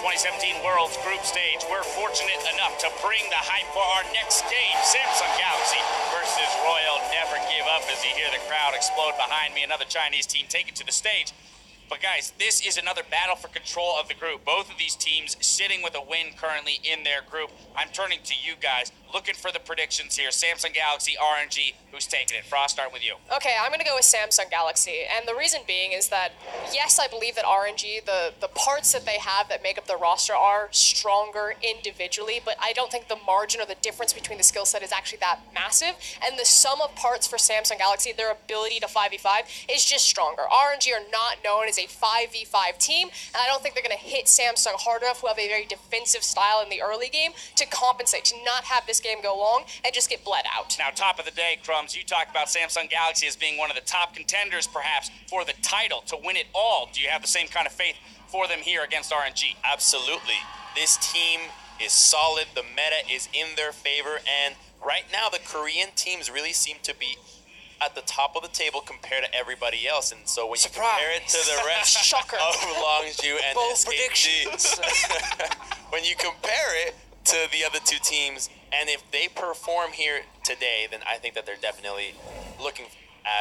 2017 World's Group Stage. We're fortunate enough to bring the hype for our next game. Samsung Galaxy versus Royal. Never give up as you hear the crowd explode behind me. Another Chinese team take it to the stage. But guys, this is another battle for control of the group. Both of these teams sitting with a win currently in their group. I'm turning to you guys, looking for the predictions here. Samsung Galaxy, RNG, who's taking it? Frost, start with you. Okay, I'm going to go with Samsung Galaxy. And the reason being is that, yes, I believe that RNG, the parts that they have that make up the roster are stronger individually, but I don't think the margin or the difference between the skill set is actually that massive. And the sum of parts for Samsung Galaxy, their ability to 5v5, is just stronger. RNG are not known as a 5v5 team, and I don't think they're going to hit Samsung hard enough, who have a very defensive style in the early game, to compensate, to not have this game go long and just get bled out. Now, top of the day, Crumbs, you talked about Samsung Galaxy as being one of the top contenders, perhaps, for the title, to win it all. Do you have the same kind of faith for them here against RNG? Absolutely. This team is solid. The meta is in their favor, and right now the Korean teams really seem to be at the top of the table compared to everybody else, and so when you compare it to the rest Shocker. of Longzhu and Bold SSG, predictions. when you compare it to the other two teams, and if they perform here today, then I think that they're definitely looking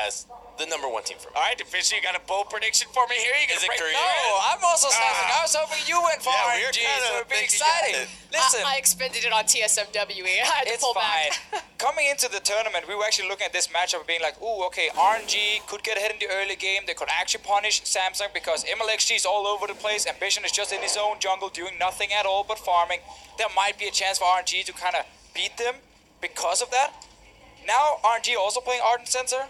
as the number one team for me. All right, Fisher, you got a bold prediction for me here? You Is it Korea? No, I'm also Samsung. I was hoping you went for Yeah, we were RNG, kinda so it would be thinking exciting. you had it. Listen, I expended it on TSMWE. I had to it's pull fine. back. Coming into the tournament, we were actually looking at this matchup being like, ooh, okay, RNG could get ahead in the early game. They could actually punish Samsung because MLXG is all over the place. Ambition is just in his own jungle doing nothing at all but farming. There might be a chance for RNG to kind of beat them because of that. Now, RNG also playing Ardent Sensor.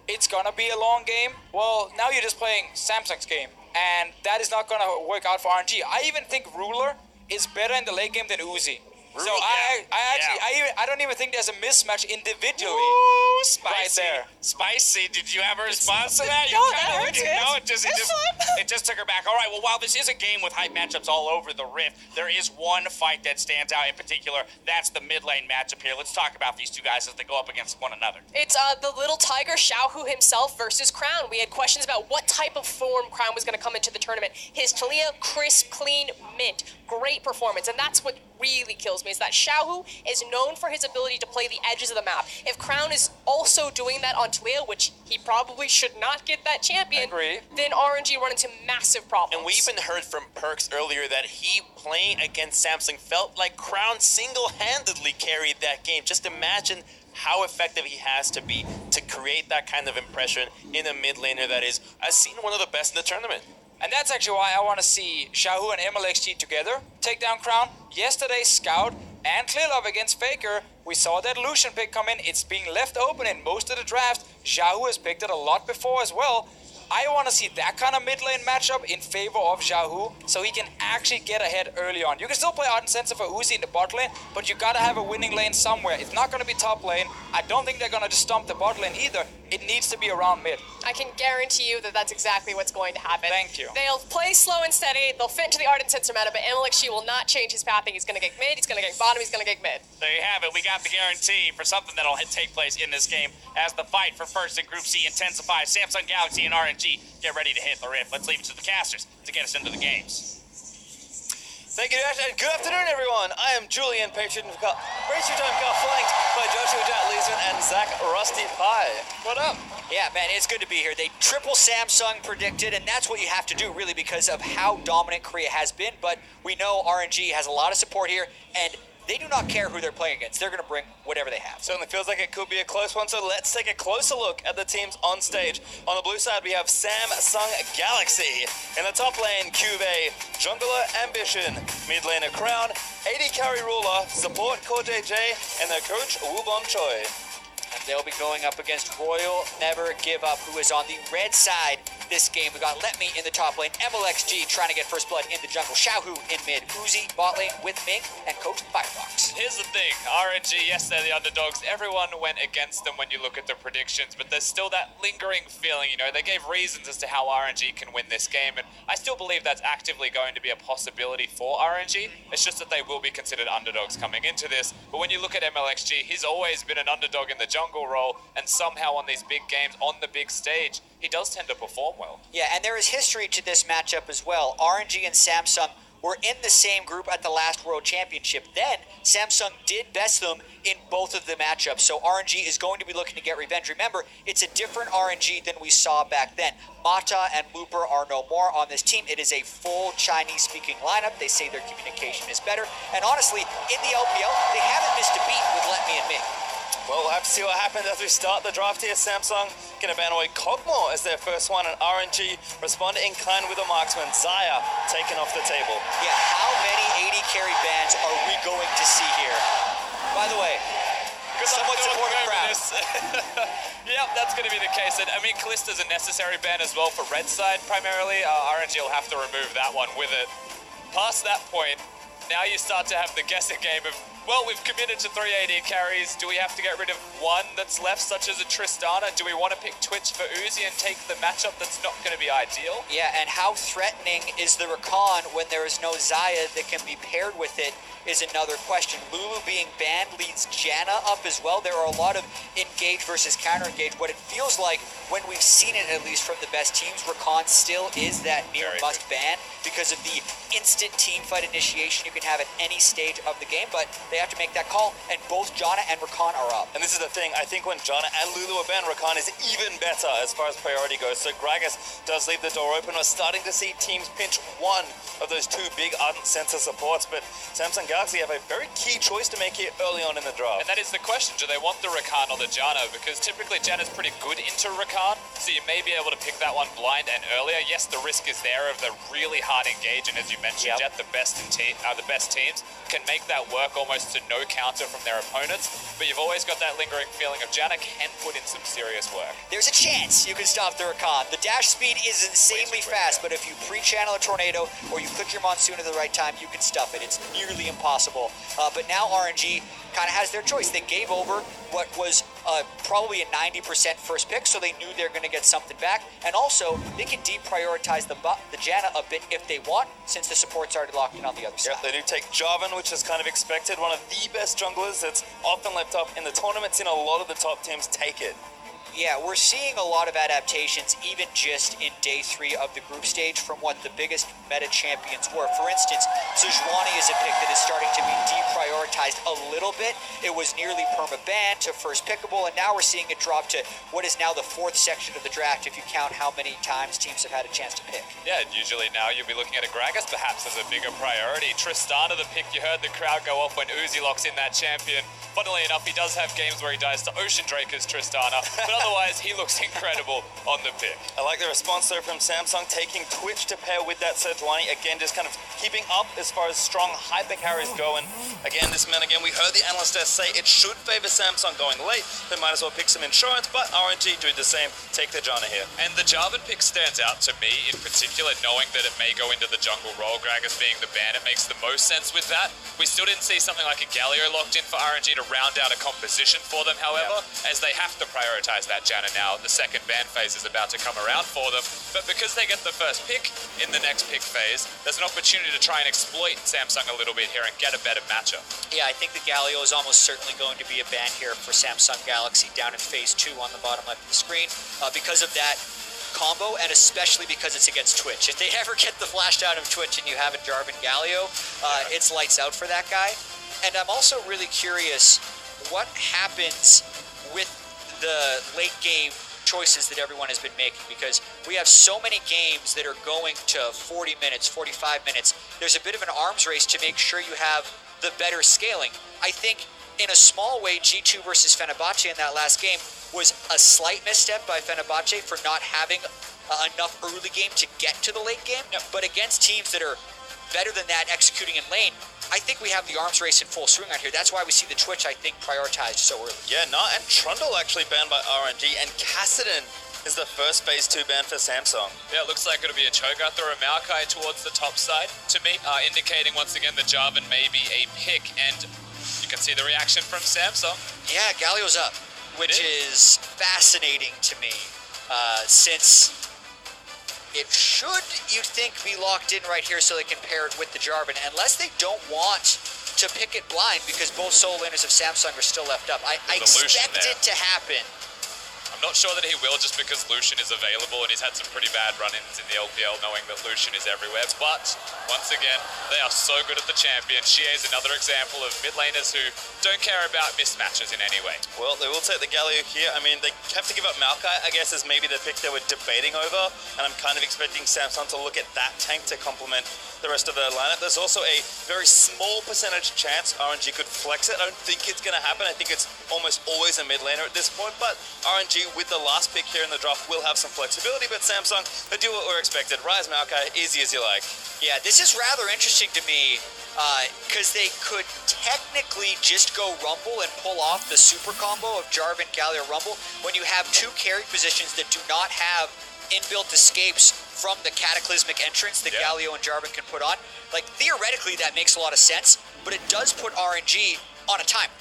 It's gonna be a long game. Well, now you're just playing Samsung's game, and that is not gonna work out for RNG. I even think Ruler is better in the late game than Uzi. So I don't even think there's a mismatch individually. Ooh, spicy. Right there. Spicy. Did you have a response to that? No, that hurts. No, it It's fine. it just took her back. All right, well, while this is a game with hype matchups all over the Rift, there is one fight that stands out in particular. That's the mid lane matchup here. Let's talk about these two guys as they go up against one another. It's the little tiger Xiaohu himself versus Crown. We had questions about what type of form Crown was going to come into the tournament. His Talia, crisp, clean, mint. Great performance, and that's what really kills me, is that Xiaohu is known for his ability to play the edges of the map. If Crown is also doing that on Talia, which he probably should not get that champion, then RNG run into massive problems. And we even heard from Perks earlier that he, playing against Samsung, felt like Crown single-handedly carried that game. Just imagine how effective he has to be to create that kind of impression in a mid laner that is, I've seen, one of the best in the tournament. And that's actually why I want to see Xiaohu and MLXG together take down Crown. Yesterday, Scout and Clearlove against Faker, we saw that Lucian pick come in. It's being left open in most of the draft. Xiaohu has picked it a lot before as well. I want to see that kind of mid lane matchup in favor of Xiaohu, so he can actually get ahead early on. You can still play Ardent Sensor for Uzi in the bot lane, but you gotta have a winning lane somewhere. It's not gonna be top lane. I don't think they're gonna just stomp the bot lane either. It needs to be around mid. I can guarantee you that that's exactly what's going to happen. Thank you. They'll play slow and steady, they'll fit into the Ardent Sensor meta, but MLXG will not change his pathing. He's gonna get mid, he's gonna get bottom, he's gonna get mid. There you have it. We got the guarantee for something that'll take place in this game as the fight for first in Group C intensifies. Samsung Galaxy and RNG get ready to hit the Rift. Let's leave it to the casters to get us into the games. Thank you, Dash, and good afternoon, everyone. I am Julian Patron. We've got Rachel Time got flanked by Joshua Jack Leeson and Zach Rusty Pie. What up? Yeah, man, it's good to be here. They triple Samsung predicted, and that's what you have to do, really, because of how dominant Korea has been. But we know RNG has a lot of support here, and they do not care who they're playing against. They're going to bring whatever they have. Certainly feels like it could be a close one, so let's take a closer look at the teams on stage. On the blue side, we have Samsung Galaxy. In the top lane, Cuvee, Jungler Ambition, mid laner Crown, AD Carry Ruler, support Core JJ, and their coach Wubon Choi. And they'll be going up against Royal Never Give Up, who is on the red side this game. We got Let Me in the top lane, MLXG trying to get first blood in the jungle, Xiaohu in mid, Uzi bot lane with Ming, and Coach Firefox. Here's the thing, RNG, yes, they're the underdogs. Everyone went against them when you look at the predictions, but there's still that lingering feeling, you know, they gave reasons as to how RNG can win this game, and I still believe that's actively going to be a possibility for RNG. It's just that they will be considered underdogs coming into this, but when you look at MLXG, he's always been an underdog in the jungle role, and somehow on these big games, on the big stage, he does tend to perform well. Yeah, and there is history to this matchup as well. RNG and Samsung were in the same group at the last World Championship. Then Samsung did best them in both of the matchups, so RNG is going to be looking to get revenge. Remember, it's a different RNG than we saw back then. Mata and Looper are no more on this team. It is a full Chinese-speaking lineup. They say their communication is better, and honestly, in the LPL, they haven't missed a beat with Let Me and Ming. Well, we'll have to see what happens as we start the draft here. Samsung going to ban away Kog'Maw as their first one, and RNG respond in kind with a marksman. Zaya taken off the table. Yeah, how many 80 carry bans are we going to see here? By the way, somewhat supportive crowd. Yep, that's going to be the case. And I mean, Callista's a necessary ban as well for red side primarily. RNG will have to remove that one with it. Past that point, now you start to have the guessing game of, well, we've committed to 380 carries. Do we have to get rid of one that's left, such as a Tristana? Do we want to pick Twitch for Uzi and take the matchup that's not going to be ideal? Yeah, and how threatening is the Rakan when there is no Zaya that can be paired with it is another question. Lulu being banned leads Janna up as well. There are a lot of engage versus counter-engage. What it feels like, when we've seen it at least from the best teams, Rakan still is that near must ban because of the instant team fight initiation you can have at any stage of the game, but they have to make that call, and both Janna and Rakan are up. And this is the thing, I think when Janna and Lulu are banned, Rakan is even better as far as priority goes. So Gragas does leave the door open. We're starting to see teams pinch one of those two big Ardent Sensor supports, but Samsung Galaxy have a very key choice to make here early on in the draft. And that is the question, do they want the Rakan or the Janna? Because typically Janna's pretty good into Rakan, so you may be able to pick that one blind and earlier. Yes, the risk is there of the really hard engage, and as you mentioned, Jet, the best teams can make that work almost to no counter from their opponents, but you've always got that lingering feeling of Janna can put in some serious work. There's a chance you can stop the Rakan. The dash speed is insanely fast, but if you pre-channel a tornado or you click your Monsoon at the right time, you can stuff it. It's nearly impossible. But now RNG kind of has their choice. They gave over what was probably a 90% first pick, so they knew they were going to get something back. And also, they can deprioritize the Janna a bit if they want, since the support's already locked in on the other side. Yep, they do take Jarvan, which is kind of expected. One of the best junglers that's often left up in the tournaments, in a lot of the top teams take it. Yeah, we're seeing a lot of adaptations even just in day 3 of the group stage from what the biggest meta champions were. For instance, Sejuani is a pick that is starting to be deprioritized a little bit. It was nearly perma-banned to first pickable, and now we're seeing it drop to what is now the 4th section of the draft if you count how many times teams have had a chance to pick. Yeah, usually now you'll be looking at a Gragas perhaps as a bigger priority. Tristana the pick, you heard the crowd go off when Uzi locks in that champion. Funnily enough, he does have games where he dies to Ocean Drake as Tristana, but otherwise he looks incredible on the pick. I like the response though from Samsung, taking Twitch to pair with that Sejuani. Again, just kind of keeping up as far as strong hyper carries go. And again, this man, we heard the analyst say it should favor Samsung going late. They might as well pick some insurance, but RNG do the same. Take the Janna here. And the Jarvan pick stands out to me in particular, knowing that it may go into the jungle role. Gragas being the ban, it makes the most sense with that. We still didn't see something like a Galio locked in for RNG to round out a composition for them, however, as they have to prioritize that Janna now. The second ban phase is about to come around for them, but because they get the first pick in the next pick phase, there's an opportunity to try and exploit Samsung a little bit here and get a better matchup. Yeah, I think the Galio is almost certainly going to be a ban here for Samsung Galaxy down in phase 2 on the bottom left of the screen because of that combo, and especially because it's against Twitch. If they ever get the flash down of Twitch and you have a Jarvan Galio, it's lights out for that guy. And I'm also really curious what happens with the late game choices that everyone has been making, because we have so many games that are going to 40 minutes, 45 minutes. There's a bit of an arms race to make sure you have the better scaling. I think in a small way, G2 versus Fenerbahce in that last game was a slight misstep by Fenerbahce for not having enough early game to get to the late game. But against teams that are better than that executing in lane, I think we have the arms race in full swing out here. That's why we see the Twitch, I think, prioritized so early. Yeah, and Trundle actually banned by RNG, and Kassadin is the first phase 2 ban for Samsung. Yeah, it looks like it'll be a Cho'Gath or a Maokai towards the top side to me, indicating once again the Jarvan may be a pick, and you can see the reaction from Samsung. Yeah, Galio's up, which is fascinating to me, since it should, you'd think, be locked in right here so they can pair it with the Jarvan, unless they don't want to pick it blind because both solo laners of Samsung are still left up. I expect it to happen, I'm not sure that he will, just because Lucian is available and he's had some pretty bad run-ins in the LPL knowing that Lucian is everywhere. But once again, they are so good at the champion. Xie is another example of mid laners who don't care about mismatches in any way. Well, they will take the Galio here. I mean, they have to give up Maokai, I guess, is maybe the pick they were debating over. And I'm kind of expecting Samsung to look at that tank to complement the rest of their lineup. There's also a very small percentage chance RNG could flex it. I don't think it's going to happen. I think it's almost always a mid laner at this point. But RNG, with the last pick here in the draft, will have some flexibility. But Samsung, they do what we're expected. Rise Maokai, easy as you like. Yeah, this is rather interesting to me because they could technically just go Rumble and pull off the super combo of Jarvan, Galio, Rumble when you have two carry positions that do not have inbuilt escapes from the cataclysmic entrance that Galio and Jarvan can put on. Like, theoretically, that makes a lot of sense, but it does put RNG on a timer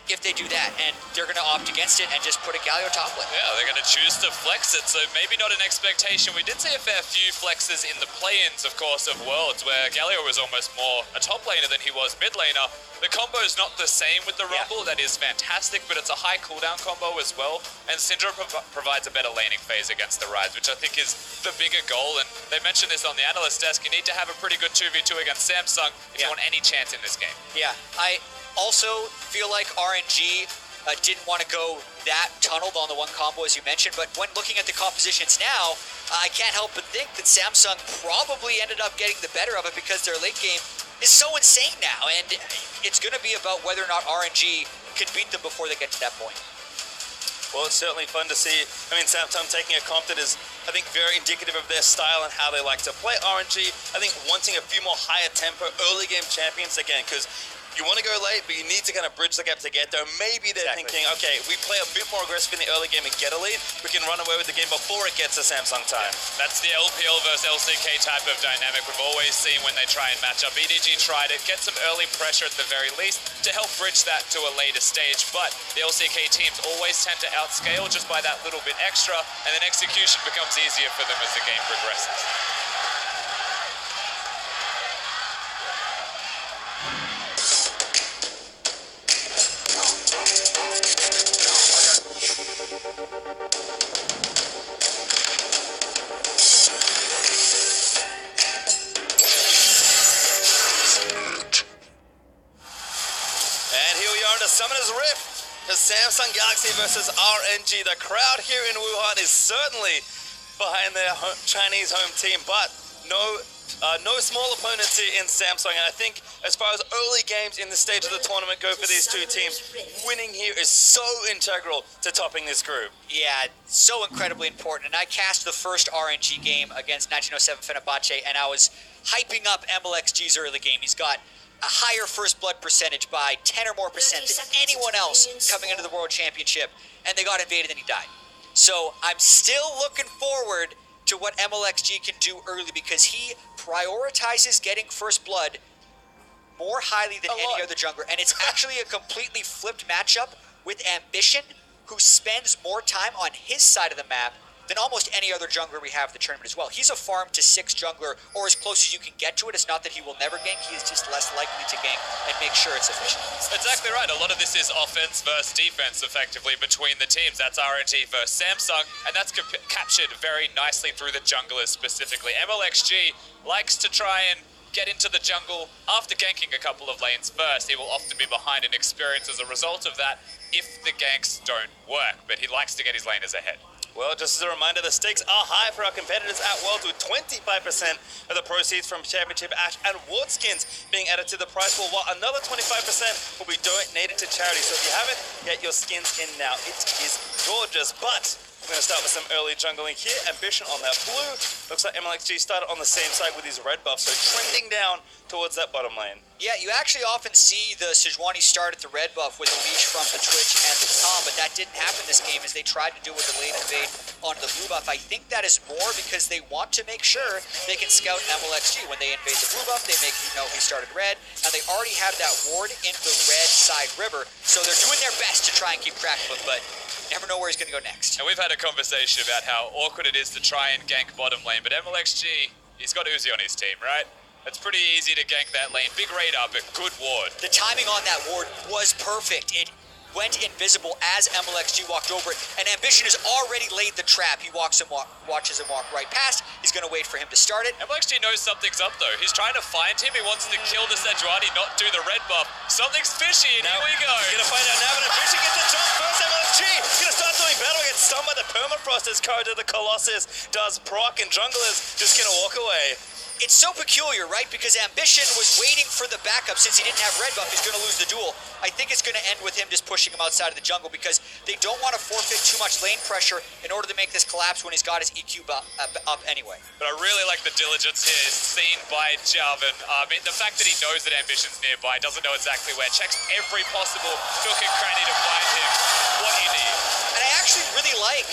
if they do that, and they're going to opt against it and just put a Galio top lane. Yeah, they're going to choose to flex it, so maybe not an expectation. We did see a fair few flexes in the play-ins, of course, of Worlds, where Galio was almost more a top laner than he was mid laner. The combo is not the same with the Rumble. That is fantastic, but it's a high cooldown combo as well, and Syndra provides a better laning phase against the Rise, which I think is the bigger goal, and they mentioned this on the analyst desk. You need to have a pretty good 2v2 against Samsung if you want any chance in this game. Yeah, I also feel like RNG didn't want to go that tunneled on the one combo, as you mentioned, but when looking at the compositions now, I can't help but think that Samsung probably ended up getting the better of it because their late game is so insane now, and it's going to be about whether or not RNG can beat them before they get to that point. Well, it's certainly fun to see. I mean, Samsung taking a comp that is, I think, very indicative of their style and how they like to play. RNG, I think, wanting a few more higher tempo early game champions again, because you want to go late, but you need to kind of bridge the gap to get there. Maybe they're thinking, okay, we play a bit more aggressive in the early game and get a lead, we can run away with the game before it gets to Samsung time. That's the LPL versus LCK type of dynamic we've always seen when they try and match up. EDG tried it, get some early pressure at the very least to help bridge that to a later stage, but the LCK teams always tend to outscale just by that little bit extra, and then execution becomes easier for them as the game progresses. Summoner's Rift, the Samsung Galaxy versus RNG. The crowd here in Wuhan is certainly behind their Chinese home team, but no small opponents here in Samsung. And I think as far as early games in the stage of the tournament go for these two teams, winning here is so integral to topping this group. Yeah, so incredibly important. And I cast the first RNG game against 1907 Fenerbahce, and I was hyping up MLXG's early game. He's got a higher first blood percentage by 10 or more percent than anyone else coming into the World Championship, and they got invaded and he died. So I'm still looking forward to what MLXG can do early because he prioritizes getting first blood more highly than any other jungler, and it's actually a completely flipped matchup with Ambition, who spends more time on his side of the map than almost any other jungler we have in the tournament as well. He's a farm to 6 jungler, or as close as you can get to it. It's not that he will never gank, he is just less likely to gank and make sure it's efficient. Exactly right. A lot of this is offense versus defense, effectively, between the teams. That's RNG versus Samsung, and that's captured very nicely through the junglers specifically. MLXG likes to try and get into the jungle after ganking a couple of lanes first. He will often be behind in experience as a result of that if the ganks don't work, but he likes to get his laners ahead. Well, just as a reminder, the stakes are high for our competitors at Worlds, with 25% of the proceeds from Championship Ash and Ward skins being added to the prize pool, while another 25% will be donated to charity. So if you haven't, get your skins in now. It is gorgeous, but we're going to start with some early jungling here. Ambition on that blue. Looks like MLXG started on the same side with his red buff, so trending down towards that bottom lane. Yeah, you actually often see the Sejuani start at the red buff with a leash from the Twitch and the Tom, but that didn't happen this game as they tried to do with the late invade onto the blue buff. I think that is more because they want to make sure they can scout MLXG. When they invade the blue buff, they make you know he started red, and they already have that ward into the red side river, so they're doing their best to try and keep track of him, but never know where he's going to go next. And we've had a conversation about how awkward it is to try and gank bottom lane, but MLXG, he's got Uzi on his team, right? It's pretty easy to gank that lane. Big radar, but good ward. The timing on that ward was perfect. It went invisible as MLXG walked over it, and Ambition has already laid the trap. He watches him walk right past. He's going to wait for him to start it. MLXG knows something's up though. He's trying to find him. He wants to kill the Sejuani, not do the red buff. Something's fishy, and here we go. We're gonna find out now, but Ambition gets the jump first. MLXG gonna start doing battle, gets stunned by the permafrost as Coda the Colossus does proc, and Jungler's just gonna walk away. It's so peculiar, right? Because Ambition was waiting for the backup since he didn't have red buff. He's going to lose the duel. I think it's going to end with him just pushing him outside of the jungle because they don't want to forfeit too much lane pressure in order to make this collapse when he's got his EQ up anyway. But I really like the diligence here seen by Jarvan. I mean, the fact that he knows that Ambition's nearby, doesn't know exactly where, checks every possible nook and cranny to find him. What do you need? And I actually really like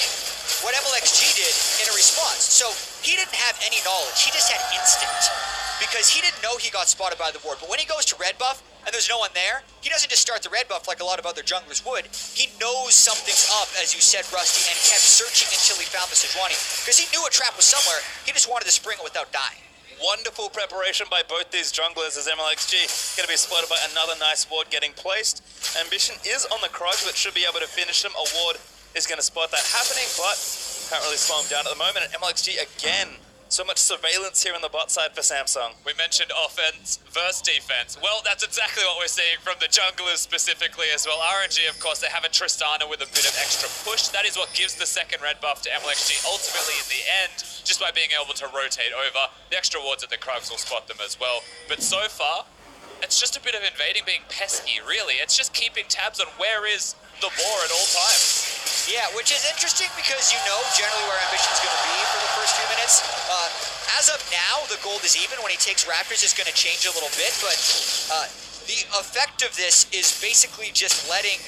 what MLXG did in a response. So he didn't have any knowledge. He just had instinct because he didn't know he got spotted by the ward. But when he goes to red buff and there's no one there, he doesn't just start the red buff like a lot of other junglers would. He knows something's up, as you said, Rusty, and kept searching until he found the Sejuani because he knew a trap was somewhere. He just wanted to spring it without dying. Wonderful preparation by both these junglers as MLXG going to be spotted by another nice ward getting placed. Ambition is on the Krug, but should be able to finish him. A ward is going to spot that happening, but can't really slow him down at the moment. And MLXG again, so much surveillance here on the bot side for Samsung. We mentioned offense versus defense. Well, that's exactly what we're seeing from the junglers specifically as well. RNG, of course, they have a Tristana with a bit of extra push. That is what gives the second red buff to MLXG ultimately in the end, just by being able to rotate over. The extra wards at the Krugs will spot them as well. But so far, it's just a bit of invading, being pesky, really. It's just keeping tabs on where is the war at all times. Yeah, which is interesting because you know generally where Ambition's going to be for the first few minutes. As of now, the gold is even. When he takes Raptors, it's going to change a little bit, but the effect of this is basically just letting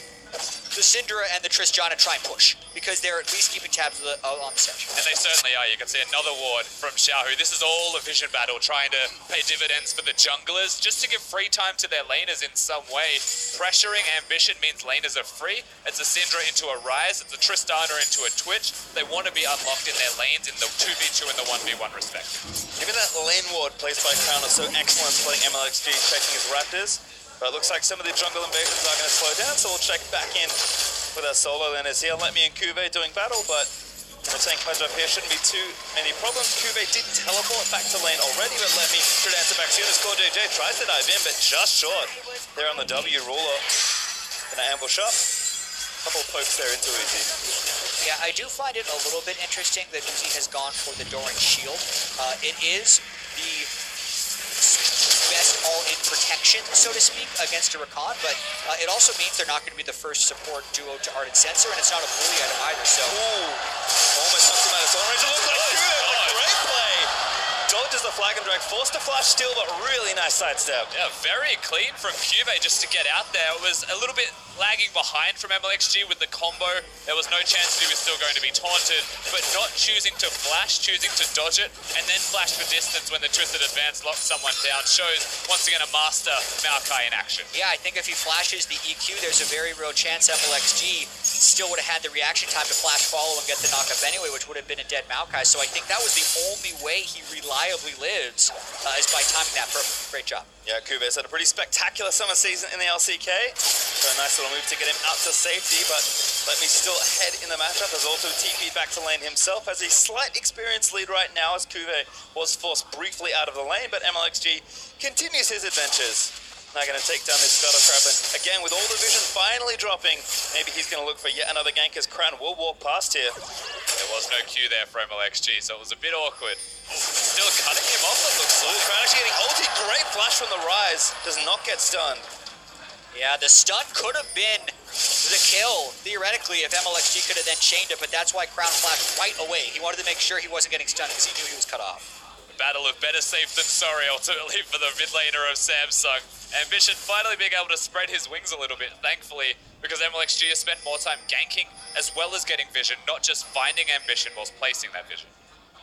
the Syndra and the Tristana try and push because they're at least keeping tabs on the session. And they certainly are. You can see another ward from Xiaohu. This is all a vision battle, trying to pay dividends for the junglers, just to give free time to their laners in some way. Pressuring Ambition means laners are free. It's a Syndra into a Ryze, it's a Tristana into a Twitch. They want to be unlocked in their lanes in the 2v2 and the 1v1 respectively. Even that lane ward placed by Crown is so excellent, playing MLXG, checking his Raptors. But it looks like some of the jungle invasions are going to slow down, so we'll check back in with our solo laners here. Let me and Cuvée doing battle, but we're saying Pudge up here shouldn't be too many problems. Cuvée did teleport back to lane already, but let me should answer back soon as Core JJ tries to dive in, but just short. There on the W ruler. Gonna ambush up. Couple of pokes there into Uzi. Yeah, I do find it a little bit interesting that Uzi has gone for the Doran shield. It is the best all-in protection, so to speak, against a Rakan, but it also means they're not going to be the first support duo to Ardent Sensor, and it's not a bully item either, so... Almost knocks him out of zone range. It looks like Cuvée, great play! Dodges the flag and drag, forced to flash still, but really nice sidestep. Yeah, very clean from Cuvée just to get out there. It was a little bit lagging behind from MLXG with the combo. There was no chance that he was still going to be taunted, but not choosing to flash, choosing to dodge it, and then flash for distance when the Twisted Advance locks someone down shows, once again, a master Maokai in action. Yeah, I think if he flashes the EQ, there's a very real chance MLXG still would have had the reaction time to flash follow and get the knockup anyway, which would have been a dead Maokai, so I think that was the only way he reliably lives, is by timing that perfect. Great job. Yeah, Cuvé's had a pretty spectacular summer season in the LCK. So a nice little move to get him out to safety, but let me still head in the matchup as also TP'd back to lane himself. Has a slight experience lead right now as Cuvée was forced briefly out of the lane, but MLXG continues his adventures. Now going to take down this Scuttle Crab, and again, with all the vision finally dropping, maybe he's going to look for yet another gank as Crown will walk past here. There was no Q there for MLXG, so it was a bit awkward. Still cutting him off, it looks like. Crown actually getting ulti, great flash from the Ryze, does not get stunned. Yeah, the stun could have been the kill, theoretically, if MLXG could have then chained it, but that's why Crown flashed right away. He wanted to make sure he wasn't getting stunned because he knew he was cut off. Battle of better safe than sorry, ultimately, for the mid laner of Samsung. Ambition finally being able to spread his wings a little bit, thankfully, because MLXG has spent more time ganking as well as getting vision, not just finding Ambition whilst placing that vision.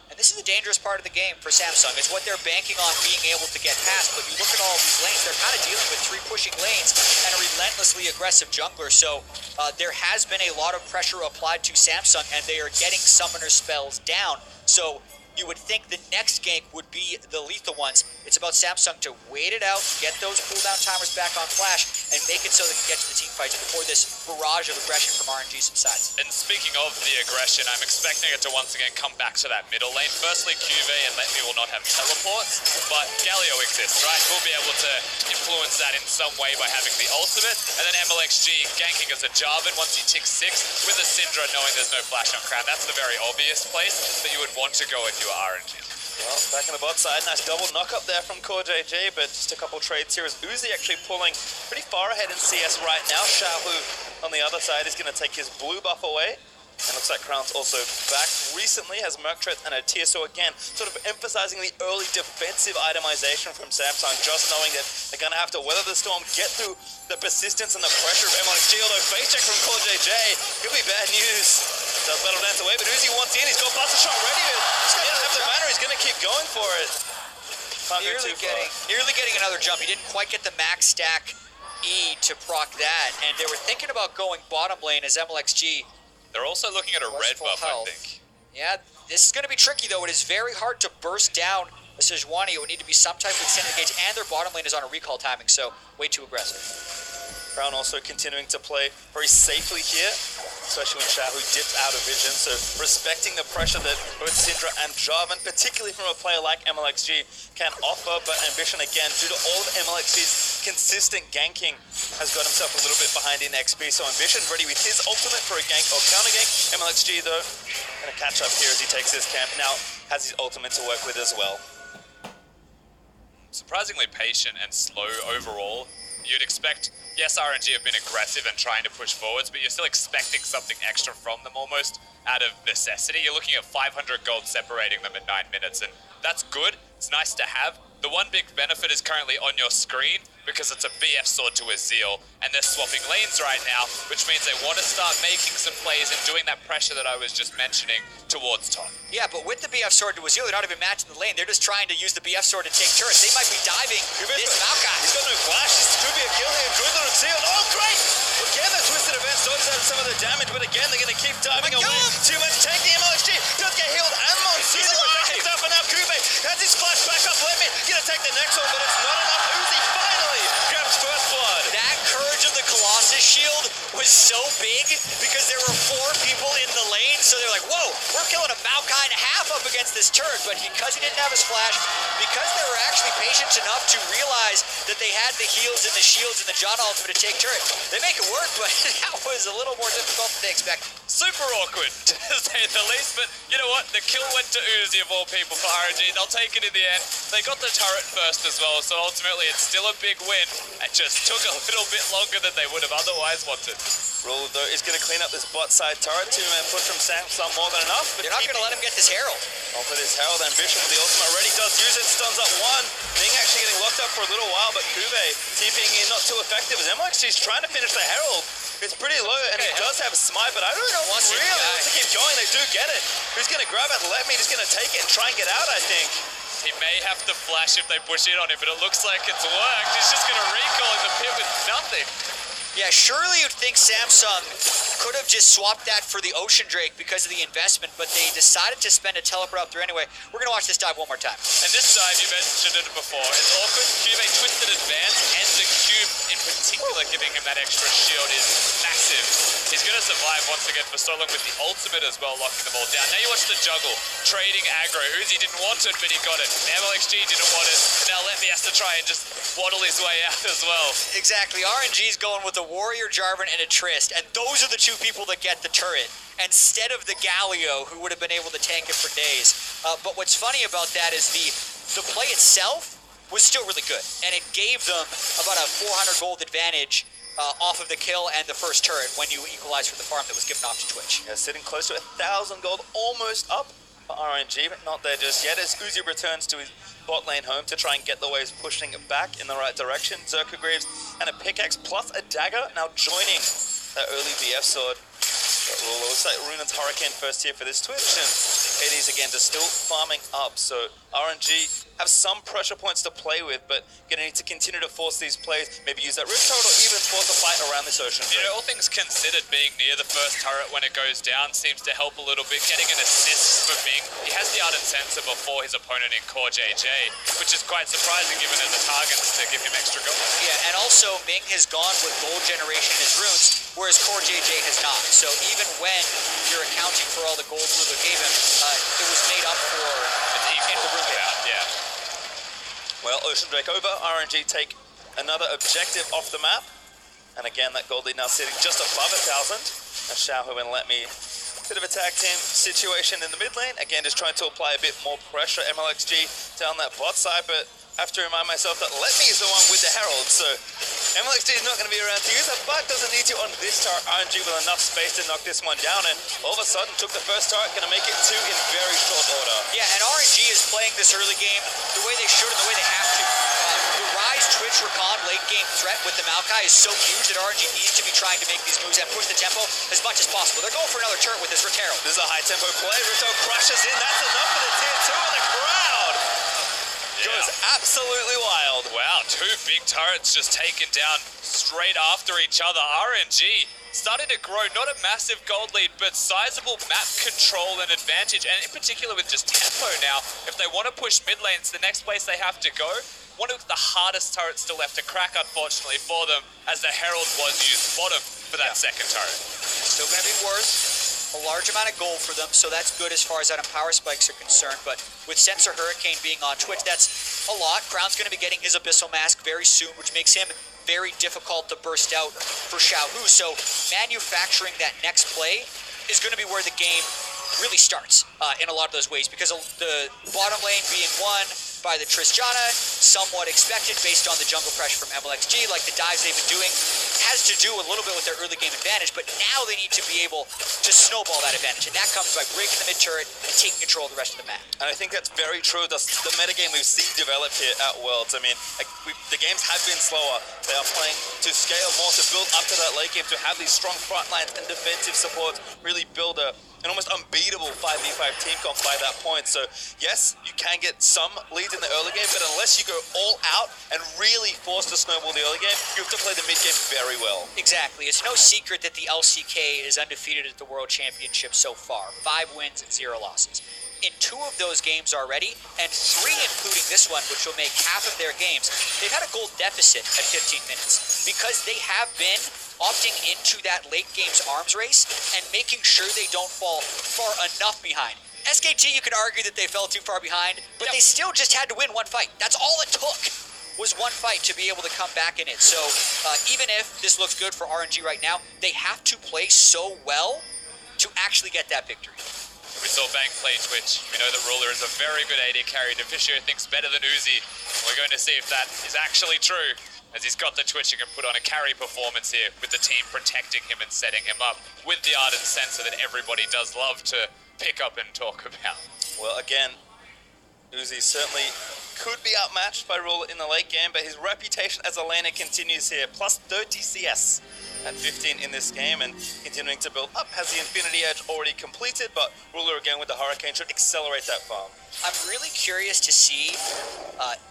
And this is the dangerous part of the game for Samsung. It's what they're banking on being able to get past, but you look at all of these lanes, they're kind of dealing with 3 pushing lanes and a relentlessly aggressive jungler, so there has been a lot of pressure applied to Samsung, and they are getting summoner spells down, so you would think the next gank would be the lethal ones. It's about Samsung to wait it out, get those cooldown timers back on Flash, and make it so they can get to the team fights before this barrage of aggression from RNG subsides. And speaking of the aggression, I'm expecting it to once again come back to that middle lane. Firstly, Cuvée and Let Me will not have teleports, but Galio exists, right? We'll be able to influence that in some way by having the ultimate, and then MLXG ganking as a Jarvan once he ticks 6 with a Syndra knowing there's no flash on Crown. That's the very obvious place that you would want to go if you are RNG. Well, back on the bot side, nice double knock up there from Core JJ, but just a couple trades here as Uzi actually pulling pretty far ahead in CS right now. Xiaohu on the other side is going to take his blue buff away. And looks like Crown's also back recently, has Merktret and a TSO again, sort of emphasizing the early defensive itemization from Samsung, just knowing that they're going to have to weather the storm, get through the persistence and the pressure of MLXG, although face check from Core JJ could be bad news. Does Battle Dance away, but Uzi wants in, he's got Buster Shot ready, but he's going to have the banner, he's going to keep going for it. Nearly getting another jump. He didn't quite get the max stack E to proc that, and they were thinking about going bottom lane as MLXG. They're also looking at a red buff, I think. Yeah, this is going to be tricky, though. It is very hard to burst down a Sejuani. It would need to be some type of extended engage, and their bottom lane is on a recall timing, so way too aggressive. Crown also continuing to play very safely here, especially when Xiaohu dipped out of vision, so respecting the pressure that both Syndra and Jarvan, particularly from a player like MLXG, can offer, but Ambition, again, due to all of MLXG's consistent ganking, has got himself a little bit behind in XP, so Ambition ready with his ultimate for a gank or counter gank. MLXG, though, going to catch up here as he takes his camp, now has his ultimate to work with as well. Surprisingly patient and slow overall. You'd expect, yes, RNG have been aggressive and trying to push forwards, but you're still expecting something extra from them almost out of necessity. You're looking at 500 gold separating them in 9 minutes, and that's good. It's nice to have. The one big benefit is currently on your screen because it's a BF sword to Azil, and they're swapping lanes right now, which means they want to start making some plays and doing that pressure that I was just mentioning towards top. Yeah, but with the BF sword to Azil, they're not even matching the lane. They're just trying to use the BF sword to take turrets. They might be diving this Maokai. He's got no flash. This could be a kill here. Druidler and Seal. Oh, great! Again, the Twisted Event sorts out some of the damage, but again, they're going to keep diving away. Too much. Take the MLXG. Does get healed. And Monsoon protections up, and now Cuvée has his flash back up. Let me going to take the next one, but it's not enough. Uzi finally grabs first blood. That Courage of the Colossus shield was so big because there were 4 people in the lane, so they're like, whoa, we're killing a Maokai and a half up against this turret, but because he didn't have his flash, because they were actually patient enough to realize that they had the heals and the shields and the John ultimate to take turret, they make it work, but that was a little more difficult than they expected. Super awkward, to say the least, but you know what? The kill went to Uzi of all people for RNG. They'll take it in the end. They got the turret first as well, so ultimately it's still a big win. It just took a little bit longer than they would have otherwise wanted. Rule, though, is going to clean up this bot side turret. 2-man push from Samsung more than enough. They're not going to let him get this Herald. Off with his Herald. Ambition with the ultimate already does use it. Stuns up 1. Ming actually getting locked up for a little while, but Cuvée TPing in not too effective as MLXG's trying to finish the Herald. It's pretty low, and he does have Smite, but I don't know what's really wants to keep going. They do get it. Who's going to grab it? Let me just going to take it and try and get out, I think. He may have to flash if they push in on him, but it looks like it's worked. He's just going to recall in the pit with nothing. Yeah, surely you'd think Samsung could have just swapped that for the Ocean Drake because of the investment, but they decided to spend a teleport up there anyway. We're going to watch this dive one more time. And this dive, you mentioned it before, it's awkward. Cuvée twisted advance, and the cube in particular giving him that extra shield is massive. He's going to survive once again for so long with the ultimate as well, locking them all down. Now you watch the juggle, trading aggro. Uzi didn't want it, but he got it. MLXG didn't want it. Now Lemmy has to try and just waddle his way out as well. Exactly. RNG's going with a Warrior, Jarvan, and a Trist, and those are the 2 people that get the turret, instead of the Galio, who would have been able to tank it for days. But what's funny about that is the play itself was still really good, and it gave them about a 400 gold advantage off of the kill and the first turret when you equalize for the farm that was given off to Twitch. Yeah, sitting close to 1,000 gold, almost up for RNG, but not there just yet as Uzi returns to his bot lane home to try and get the waves pushing back in the right direction. Zerka Greaves and a pickaxe plus a dagger now joining that early BF sword. Looks like Runan's Hurricane first here for this Twitch, and Hades again just still farming up. So RNG have some pressure points to play with, but gonna need to continue to force these plays, maybe use that rift turret or even force a fight around this ocean. You know, all things considered, being near the first turret when it goes down seems to help a little bit. Getting an assist for Ming. He has the ardent sensor before his opponent in Core JJ, which is quite surprising given as the targets to give him extra gold. Yeah, and also Ming has gone with gold generation as runes, whereas Core JJ has not. So even when you're accounting for all the gold Lulu gave him, it was made up for in the rune bit. Yeah. Well, Ocean Drake over, RNG take another objective off the map. And again, that gold lead now sitting just above 1,000. And Xiaohu and Let Me, bit of a tag team situation in the mid lane. Again, just trying to apply a bit more pressure. MLXG down that bot side, but I have to remind myself that Let Me is the one with the Herald. So MLXG is not going to be around to use that, but doesn't need to on this turret. RNG with enough space to knock this one down, and all of a sudden took the first turret, going to make it 2 in very short order. Yeah, and RNG is playing this early game the way they should and the way they have to. The Ryze, Twitch, Rakan late game threat with the Maokai is so huge that RNG needs to be trying to make these moves and push the tempo as much as possible. They're going for another turret with this Rift Herald. This is a high tempo play. Rito crushes in. That's enough for the tier 2, and the crowd goes absolutely wild. Wow, 2 big turrets just taken down straight after each other. RNG starting to grow, not a massive gold lead, but sizable map control and advantage, and in particular with just tempo now. If they want to push mid lanes, the next place they have to go, one of the hardest turrets still left to crack, unfortunately, for them, as the Herald was used bottom for that second turret. Still going to be worth a large amount of gold for them, so that's good as far as out on power spikes are concerned. But with Sensor Hurricane being on Twitch, that's a lot. Crown's going to be getting his Abyssal Mask very soon, which makes him very difficult to burst out for Xiaohu. So manufacturing that next play is going to be where the game really starts in a lot of those ways, because the bottom lane being won by the Tristana, somewhat expected based on the jungle pressure from MLXG, like the dives they've been doing, has to do a little bit with their early game advantage, but now they need to be able to snowball that advantage, and that comes by breaking the mid turret and taking control of the rest of the map. And I think that's very true. The metagame we've seen develop here at Worlds, I mean, the games have been slower. They are playing to scale more, to build up to that late game, to have these strong front lines and defensive supports, really build an almost unbeatable 5v5 team comp by that point. So yes, you can get some leads in the early game, but unless you go all out and really force to snowball the early game, you have to play the mid game very well. Exactly. It's no secret that the LCK is undefeated at the World Championship so far. 5 wins and 0 losses. In 2 of those games already, and 3 including this one, which will make half of their games, they've had a gold deficit at 15 minutes because they have been opting into that late game's arms race and making sure they don't fall far enough behind. SKT, you could argue that they fell too far behind, but they still just had to win 1 fight. That's all it took, was 1 fight to be able to come back in it. So even if this looks good for RNG right now, they have to play so well to actually get that victory. We saw Bank play Twitch. We know that Ruler is a very good AD carry. Deficio thinks better than Uzi. We're going to see if that is actually true, as he's got the twitching and put on a carry performance here, with the team protecting him and setting him up with the ardent sensor that everybody does love to pick up and talk about. Well, again, Uzi certainly could be outmatched by Ruler in the late game, but his reputation as a laner continues here. Plus 30 CS at 15 in this game, and continuing to build up. Has the Infinity Edge already completed, but Ruler again with the Hurricane should accelerate that farm. I'm really curious to see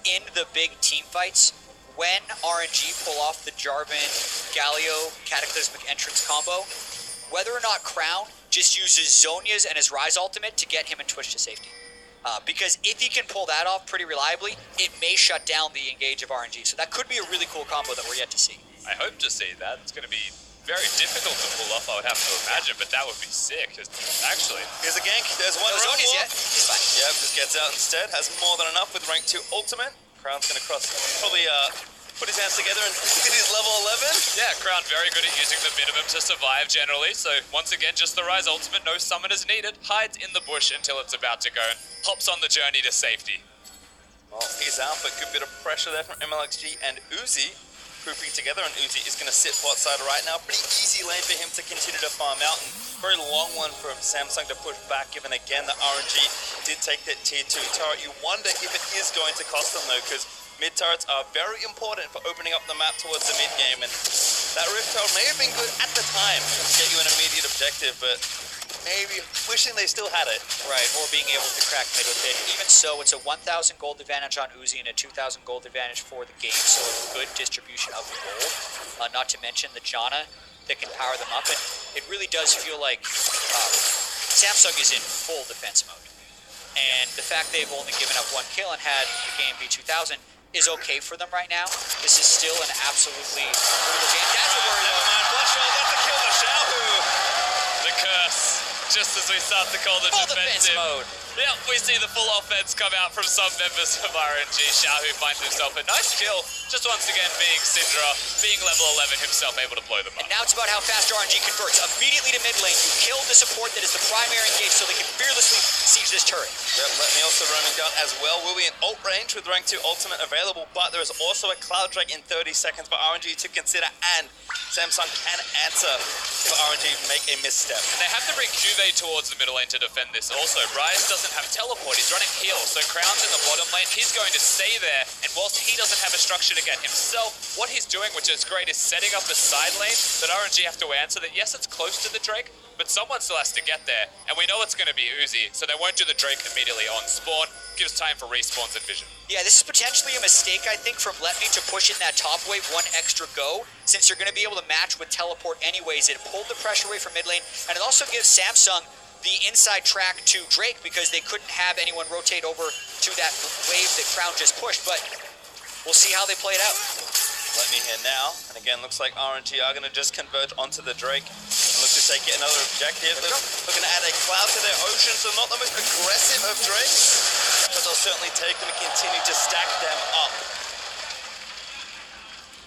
in the big team fights when RNG pull off the Jarvan, Galio, Cataclysmic Entrance combo, whether or not Crown just uses Zhonya's and his Ryze ultimate to get him and Twitch to safety. Because if he can pull that off pretty reliably, it may shut down the engage of RNG. So that could be a really cool combo that we're yet to see. I hope to see that. It's going to be very difficult to pull off, I would have to imagine, but that would be sick. Actually. Here's a gank. There's one round yet. He's fine. Yep, just gets out instead. Has more than enough with rank 2 ultimate. Crown's going to cross. Probably put his hands together and hit his level 11. Yeah, Crown very good at using the minimum to survive generally. So once again, just the Ryze ultimate, no summoners needed. Hides in the bush until it's about to go and hops on the journey to safety. Well, he's out, but good bit of pressure there from MLXG and Uzi grouping together, and Uzi is going to sit bot side right now. Pretty easy lane for him to continue to farm out, and very long one from Samsung to push back, given again that RNG did take that tier 2 turret. You wonder if it is going to cost them though, because mid turrets are very important for opening up the map towards the mid game, and that Rift Herald may have been good at the time to get you an immediate objective, but maybe wishing they still had it. Right, or being able to crack mid with it. Even so, it's a 1,000 gold advantage on Uzi and a 2,000 gold advantage for the game, so a good distribution of the gold. Not to mention the Janna that can power them up, and it really does feel like Samsung is in full defense mode. And the fact they've only given up 1 kill and had the game be 2,000 is okay for them right now. This is still an absolutely brutal game. That's a worry though. That's a kill for Xiaohu. The curse, just as we start to call the Full defensive. defense mode. Yeah, we see the full offense come out from some members of RNG. Xiaohu finds himself a nice kill, just once again being Syndra, being level 11 himself, able to blow them up. And now it's about how fast RNG converts. Immediately to mid lane, you kill the support that is the primary engage so they can fearlessly siege this turret. Yep, let me also roaming down as well. Will be in ult range with rank 2 ultimate available, but there is also a Cloud Drake in 30 seconds for RNG to consider, and Samsung can answer if RNG make a misstep. And they have to bring Juve towards the middle lane to defend this also. Ryze doesn't have teleport, he's running heal, so Crown's in the bottom lane, he's going to stay there, and whilst he doesn't have a structure to get himself, what he's doing, which is great, is setting up a side lane that RNG have to answer that, yes, it's close to the Drake, but someone still has to get there, and we know it's going to be Uzi, so they won't do the Drake immediately on spawn, gives time for respawns and vision. Yeah, this is potentially a mistake, I think, from Let Me to push in that top wave 1 extra go, since you're going to be able to match with teleport anyways. It pulled the pressure away from mid lane, and it also gives Samsung the inside track to Drake because they couldn't have anyone rotate over to that wave that Crown just pushed, but we'll see how they play it out. Let me here now, and again, looks like RNG are going to just converge onto the Drake and look to take another objective. Looking to add a cloud to their ocean, so not the most aggressive of Drakes, but they'll certainly take them and continue to stack them up.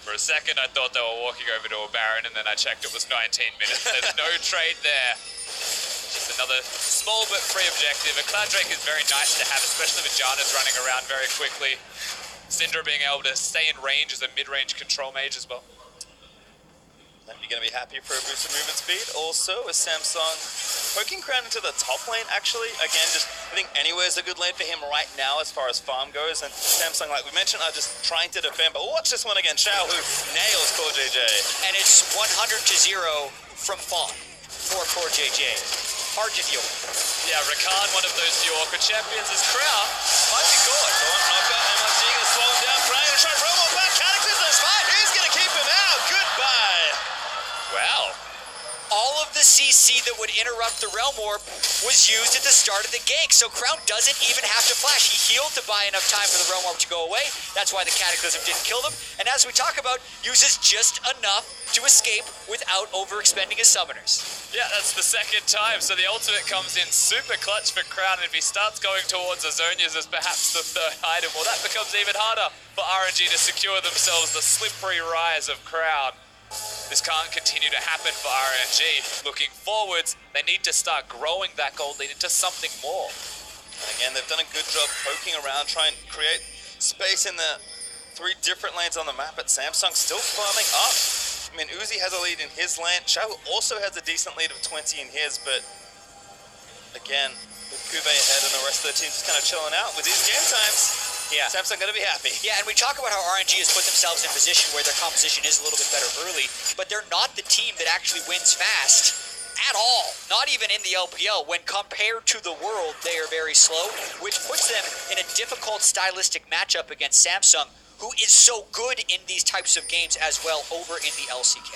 For a second, I thought they were walking over to a Baron, and then I checked it was 19 minutes. There's no trade there. Just another small but free objective. A Cloud Drake is very nice to have, especially with Janna's running around very quickly. Syndra being able to stay in range as a mid-range control mage as well. You're going to be happy for a boost of movement speed. Also, a Samsung poking Crown into the top lane, actually. Again, just I think anywhere is a good lane for him right now as far as farm goes. And Samsung, like we mentioned, are just trying to defend. But watch this one again. Xiao, who nails Core JJ. And it's 100-0 from Fawn for Core JJ. Hard to deal with. Yeah, Rakan, one of those few awkward champions, is Crown. Might be good. Knocker, MLG going to slow him down. Crown going to try to roam on back. Cataclysm. He's going to keep him out. Goodbye. Wow. All of the CC that would interrupt the Realm Orb was used at the start of the gank, so Crown doesn't even have to flash. He healed to buy enough time for the Realm Orb to go away. That's why the Cataclysm didn't kill them. And as we talk about, uses just enough to escape without overexpending his summoners. Yeah, that's the second time, so the ultimate comes in super clutch for Crown, and if he starts going towards Azonias as perhaps the third item, well, that becomes even harder for RNG to secure themselves the slippery rise of Crown. This can't continue to happen for RNG. Looking forwards, they need to start growing that gold lead into something more. And again, they've done a good job poking around, trying to create space in the 3 different lanes on the map, but Samsung still farming up. I mean, Uzi has a lead in his lane. Xiao also has a decent lead of 20 in his, but again, with Cuvée ahead and the rest of the team just kind of chilling out with these game times. Yeah. Samsung going to be happy. Yeah, and we talk about how RNG has put themselves in a position where their composition is a little bit better early, but they're not the team that actually wins fast at all. Not even in the LPL. When compared to the world, they are very slow, which puts them in a difficult stylistic matchup against Samsung, who is so good in these types of games as well over in the LCK.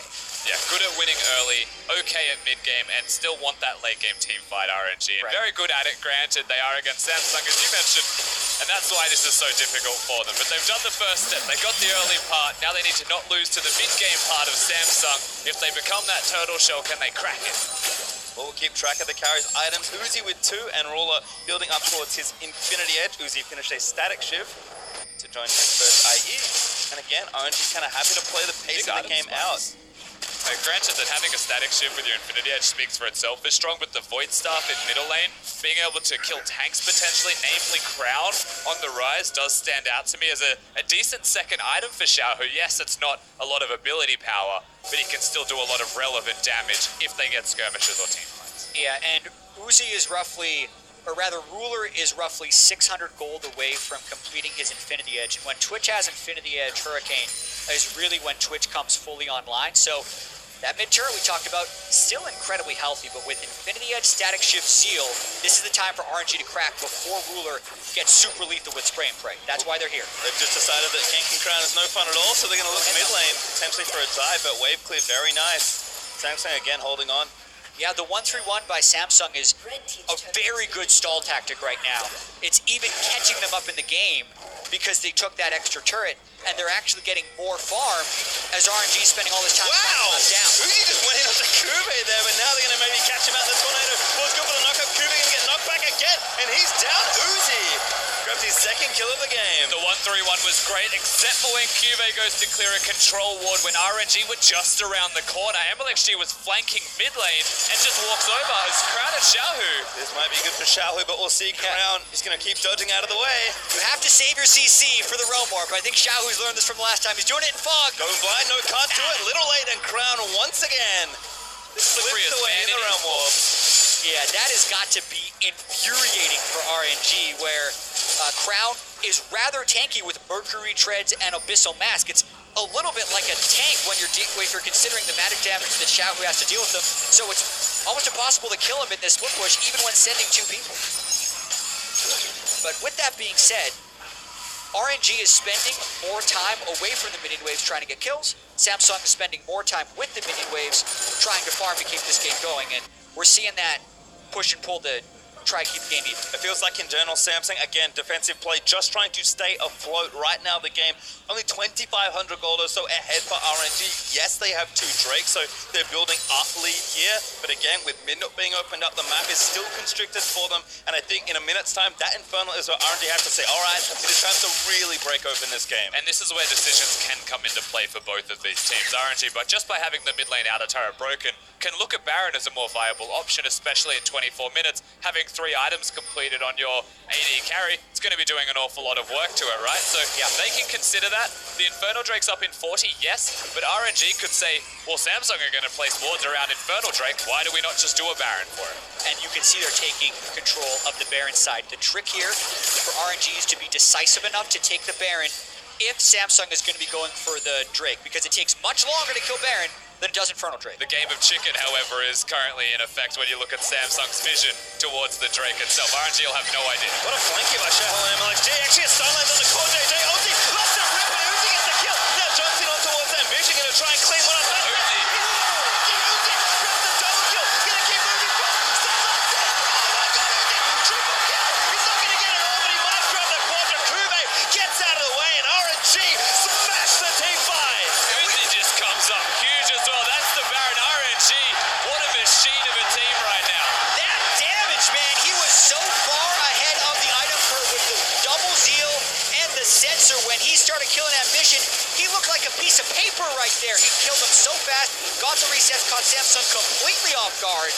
Yeah, good at winning early, okay at mid-game, and still want that late-game team fight, RNG. And Right. very good at it, granted, they are against Samsung, as you mentioned, and that's why this is so difficult for them. But they've done the first step, they got the early part, now they need to not lose to the mid-game part of Samsung. If they become that turtle shell, can they crack it? Well, we'll keep track of the carries items. Uzi with 2 and Ruler building up towards his Infinity Edge. Uzi finished a static shiv to join his first IE. And again, RNG kind of happy to play the pace of the game out. Granted that having a static shift with your Infinity Edge speaks for itself is strong, but the Void Staff in middle lane, being able to kill tanks potentially, namely Crown on the rise, does stand out to me as a decent second item for Xiao, who, yes, it's not a lot of ability power, but he can still do a lot of relevant damage if they get skirmishes or team fights. Yeah, and Uzi is roughly, or rather Ruler is roughly 600 gold away from completing his Infinity Edge. When Twitch has Infinity Edge, Hurricane is really when Twitch comes fully online. So That mid-turret we talked about, still incredibly healthy, but with Infinity Edge, Static Shift, Seal, this is the time for RNG to crack before Ruler gets super lethal with Spray and Pray. That's why they're here. They've just decided that King and Crown is no fun at all, so they're going to look mid lane, potentially for a dive, but wave clear, very nice. Samsung again holding on. Yeah, the 1-3-1 by Samsung is a very good stall tactic right now. It's even catching them up in the game because they took that extra turret, and they're actually getting more farm as RNG is spending all this time Wow! down. Uzi just went in onto Kube there, but now they're going to maybe catch him out in the tornado. Was good for the knockup. Kube going to get knocked back again, and he's down. Uzi grabs his second kill of the game. The 1-3-1 was great, except for when Cube goes to clear a control ward when RNG were just around the corner. MLXG was flanking mid lane and just walks over as Crown and Xiaohu. This might be good for Xiaohu, but we'll see. Crown, he's going to keep dodging out of the way. You have to save your CC for the Realm Warp. I think Xiaohu's learned this from last time. He's doing it in Fog. Going blind, no, can't do it. Little late, and Crown once again slips away in the Realm Warp. Yeah, that has got to be infuriating for RNG, where Crown is rather tanky with Mercury Treads and Abyssal Mask. It's a little bit like a tank when you're considering the magic damage that Xiaohu has to deal with them. So it's almost impossible to kill him in this split push, even when sending two people. But with that being said, RNG is spending more time away from the minion waves trying to get kills. Samsung is spending more time with the minion waves trying to farm to keep this game going. And we're seeing that push and pull to try to keep the game even. It feels like in general, Samsung, again, defensive play, just trying to stay afloat right now. The game, only 2,500 gold or so ahead for RNG. Yes, they have two Drakes, so they're building up lead here. But again, with mid not being opened up, the map is still constricted for them. And I think in a minute's time, that Infernal is where RNG have to say, all right, it is time to really break open this game. And this is where decisions can come into play for both of these teams. RNG, but just by having the mid lane outer turret broken, can look at Baron as a more viable option, especially in 24 minutes. Having 3 items completed on your AD carry, it's going to be doing an awful lot of work to it, right? So yeah, they can consider that. The Infernal Drake's up in 40, yes, but RNG could say, well, Samsung are going to place wards around Infernal Drake. Why do we not just do a Baron for it? And you can see they're taking control of the Baron side. The trick here for RNG is to be decisive enough to take the Baron if Samsung is going to be going for the Drake, because it takes much longer to kill Baron than it does Infernal Drake. The game of chicken, however, is currently in effect when you look at Samsung's vision towards the Drake itself. RNG will have no idea. What a flanky by Xiaohu and MLXG. Actually, a Starlight on the core. JJ ulti, lots of rip, and Uzi gets the kill. Now jumps in on towards Ambition, going to try and clean one up. Uzi. Uzi grabs the double kill. Going to keep moving forward. Starlight dead. Oh my god, Uzi. Triple kill. He's not going to get it all, but he might grab the quadra. Kube gets out of the way, and RNG smash the team fight. Uzi just comes up huge as well. That's the Baron. RNG. What a machine of a team right now. That damage, man, he was so far ahead of the item curve with the double zeal and the sensor. When he started killing Ambition, he looked like a piece of paper right there. He killed him so fast, got the resets, caught Samsung completely off guard.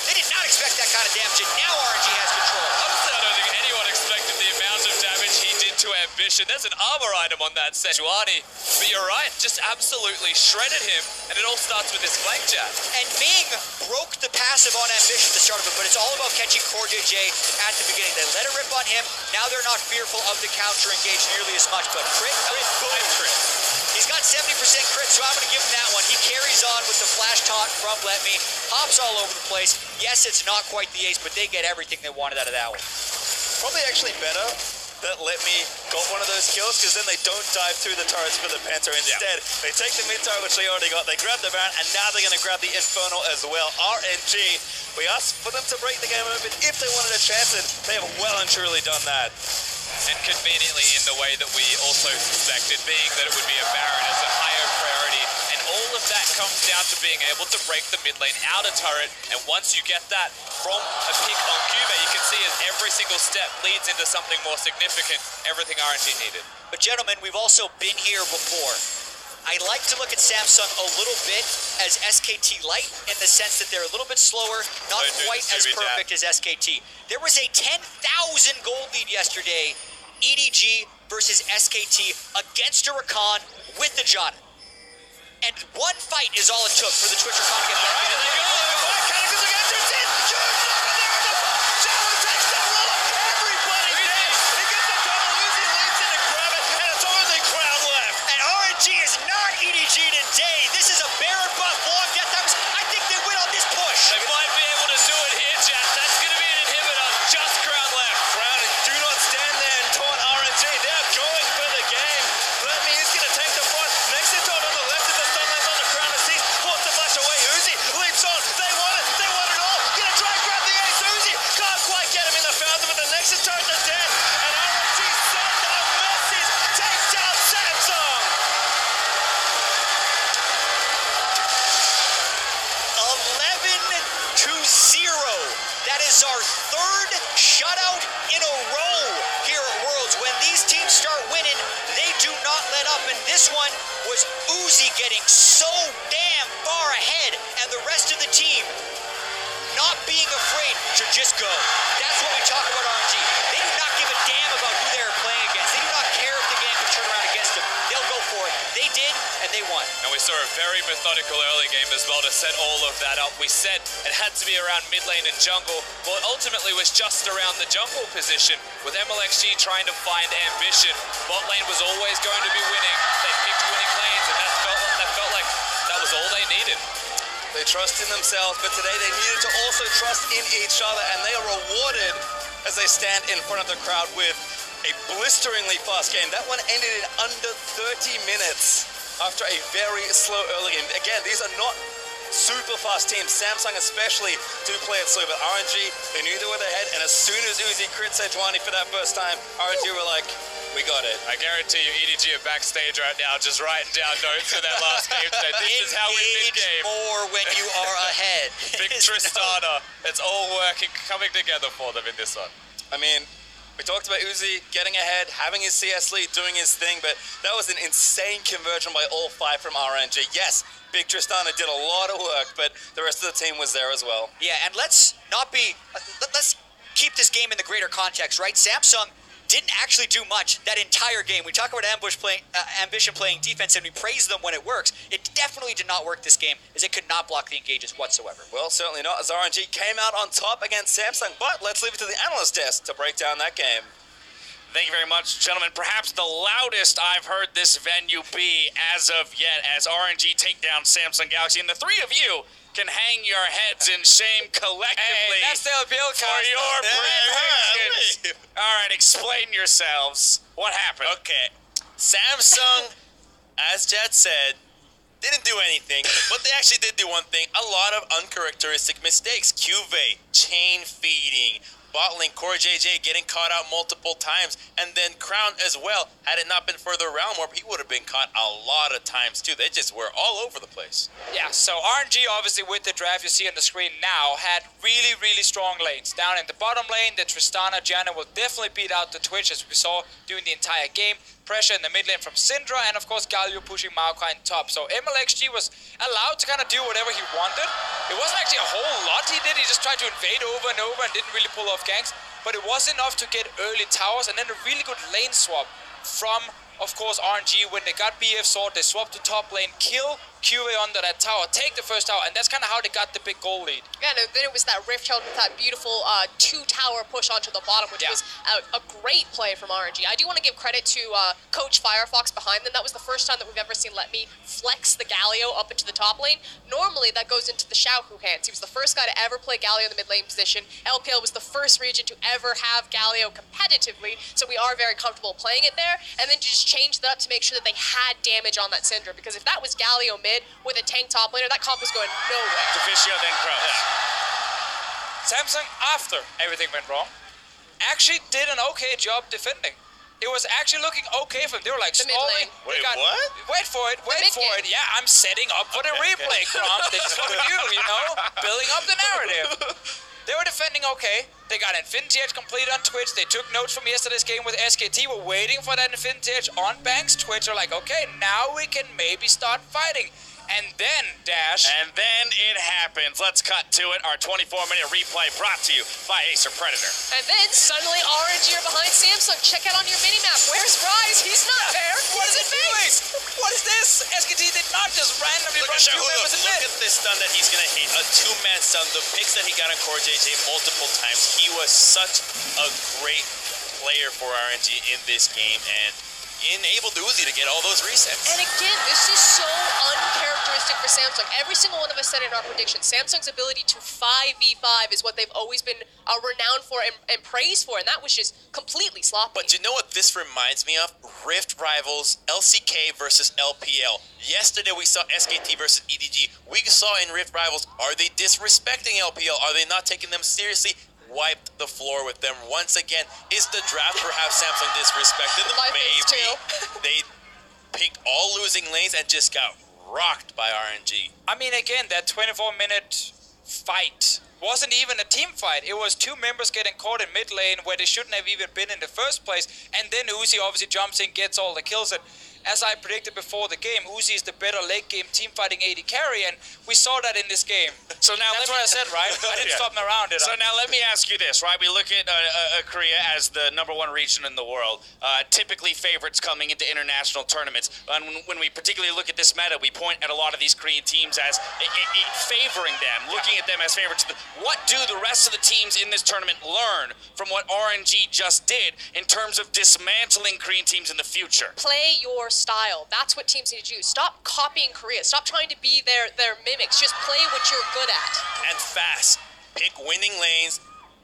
They did not expect that kind of damage, and now RNG has control. Honestly, I don't think anyone expected the amount of damage he did to Ambition. There's an armor item on that set, Juani. But you're right, just absolutely shredded him, and it all starts with this flank jab. And Ming broke the passive on Ambition at the start of it, but it's all about catching Core JJ at the beginning. They let it rip on him. Now they're not fearful of the counter engage nearly as much, but crit. He's got 70% crit, so I'm going to give him that one. He carries on with the flash taunt from Let Me, hops all over the place. Yes, it's not quite the ace, but they get everything they wanted out of that one. Probably actually better that Let Me got one of those kills, because then they don't dive through the turrets for the Panther. Instead, they take the mid turret, which they already got, they grab the Baron, and now they're going to grab the Infernal as well. RNG, we asked for them to break the game open if they wanted a chance, and they have well and truly done that. And conveniently in the way that we also suspected, being that it would be a Baron as a higher priority. And all of that comes down to being able to break the mid lane outer turret. And once you get that from a pick on Cube, you can see as every single step leads into something more significant, everything RNG needed. But gentlemen, we've also been here before. I like to look at Samsung a little bit as SKT light, in the sense that they're a little bit slower, not quite as perfect as SKT. There was a 10,000 gold lead yesterday, EDG versus SKT against a Rakan with the Jana. And one fight is all it took for the Twitch Rakan to get back. There they go. EDG is not EDG today. This is a Baron buff. Long death That's going to be an inhibitor. Just Crown left. Crown, do not stand there and taunt RNG. They're going for the game. Let me, he's going to take the front. Next to taunt on the left is the stunlines on the Crown assist. Force the flash away. Uzi leaps on. They want it. They want it all. Going to try and grab the ace. Uzi can't quite get him in the fountain, but the next is turns are dead. And RNG send a message. Take down Samsung. 11-0. That is our third shutout in a row here at Worlds. When these teams start winning, they do not let up. And this one was Uzi getting so damn far ahead, and the rest of the team not being afraid to just go. That's what we talk about RNG. They do not give a damn about who they're playing against. They do not care if the game can turn around against them. They'll go for it. They did, and they won. And we saw a very methodical early game as well to set all of that up. We said it had to be around mid lane and jungle. Well, it ultimately was just around the jungle position with MLXG trying to find ambition. Bot lane was always going to be winning. They picked winning lanes, and that felt like that was all they needed. They trust in themselves, but today they needed to also trust in each other, and they are rewarded as they stand in front of the crowd with a blisteringly fast game. That one ended in under 30 minutes after a very slow early game. Again, these are not super fast teams. Samsung especially do play it slow, but RNG, they knew they were ahead, and as soon as Uzi crit Sejuani for that first time, RNG were like, we got it. I guarantee you, EDG are backstage right now, just writing down notes for that last game. So this is how we win game. More when you are ahead. Big Tristana. It's all working, coming together for them in this one. I mean, we talked about Uzi getting ahead, having his CS lead, doing his thing, but that was an insane conversion by all five from RNG. Yes, Big Tristana did a lot of work, but the rest of the team was there as well. Yeah, and let's keep this game in the greater context, right? Samsung didn't actually do much that entire game. We talk about Ambition playing defense, and we praise them when it works. It definitely did not work this game, as it could not block the engages whatsoever. Well, certainly not, as RNG came out on top against Samsung, but let's leave it to the analyst desk to break down that game. Thank you very much, gentlemen. Perhaps the loudest I've heard this venue be as of yet, as RNG take down Samsung Galaxy, and the three of you can hang your heads in shame collectively. Hey, that's the appeal for your predictions. All right, explain yourselves. What happened? Okay, Samsung, as Jed said, didn't do anything, but they actually did do one thing. A lot of uncharacteristic mistakes. QV, chain feeding, bot lane, Core JJ getting caught out multiple times, and then Crown as well. Had it not been further around more, he would have been caught a lot of times too. They just were all over the place. Yeah, so RNG obviously with the draft you see on the screen now had really, really strong lanes. Down in the bottom lane, the Tristana Janna will definitely beat out the Twitch as we saw during the entire game. Pressure in the mid lane from Syndra, and of course Galio pushing Maokai in top. So MLXG was allowed to kind of do whatever he wanted. It wasn't actually a whole lot he did. He just tried to invade over and over and didn't really pull off ganks. But it was enough to get early towers and then a really good lane swap from, of course, RNG. When they got BF Sword, they swapped to top lane, kill QA under that tower, take the first tower, and that's kind of how they got the big goal lead. Yeah, no, then it was that Rift Child with that beautiful two-tower push onto the bottom, which was a great play from RNG. I do want to give credit to Coach Firefox behind them. That was the first time that we've ever seen Let Me flex the Galio up into the top lane. Normally, that goes into the Xiaohu hands. He was the first guy to ever play Galio in the mid lane position. LPL was the first region to ever have Galio competitively, so we are very comfortable playing it there. And then to just change that up to make sure that they had damage on that Syndra, because if that was Galio mid with a tank top laner, that comp was going nowhere. Deficio, then Crows. Samsung, after everything went wrong, actually did an okay job defending. It was actually looking okay for them. They were like stalling. Wait, what? Wait for it. Yeah, I'm setting up for the replay, Cromp. This is what we do, building up the narrative. They were defending okay. They got Infinity Edge complete on Twitch. They took notes from yesterday's game with SKT. We're waiting for that Infinity Edge on Bank's Twitch. They're like, okay, now we can maybe start fighting. And then, Dash. And then it happens. Let's cut to it. Our 24-minute replay brought to you by Acer Predator. And then suddenly RNG are behind Samsung. Check out on your minimap. Where's Rise? He's not there. What is it doing? What is this? SKT did not just randomly run through members in mid. Look at this stun that he's going to hit. A two-man stun. The picks that he got on Core JJ multiple times. He was such a great player for RNG in this game, and enabled Uzi to get all those resets. And again, this is so uncharacteristic for Samsung. Every single one of us said in our predictions, Samsung's ability to 5v5 is what they've always been renowned for and praised for, and that was just completely sloppy. But you know what this reminds me of? Rift Rivals, LCK versus LPL. Yesterday we saw SKT versus EDG. We saw in Rift Rivals, are they disrespecting LPL? Are they not taking them seriously? Wiped the floor with them once again. Is the draft perhaps Samsung disrespected them? Maybe. They picked all losing lanes and just got rocked by RNG. I mean, again, that 24-minute fight wasn't even a team fight. It was two members getting caught in mid lane where they shouldn't have even been in the first place. And then Uzi obviously jumps in, gets all the kills. And as I predicted before the game, Uzi is the better late game team fighting AD carry, and we saw that in this game. So now that's what I said, right? I didn't stop them around it. So now let me ask you this, right? We look at Korea as the #1 region in the world, typically favorites coming into international tournaments. And when we particularly look at this meta, we point at a lot of these Korean teams as favoring them, looking at them as favorites. What do the rest of the teams in this tournament learn from what RNG just did in terms of dismantling Korean teams in the future? Play your style. That's what teams need to do. Stop copying Korea. Stop trying to be their mimics. Just play what you're good at. And fast. Pick winning lanes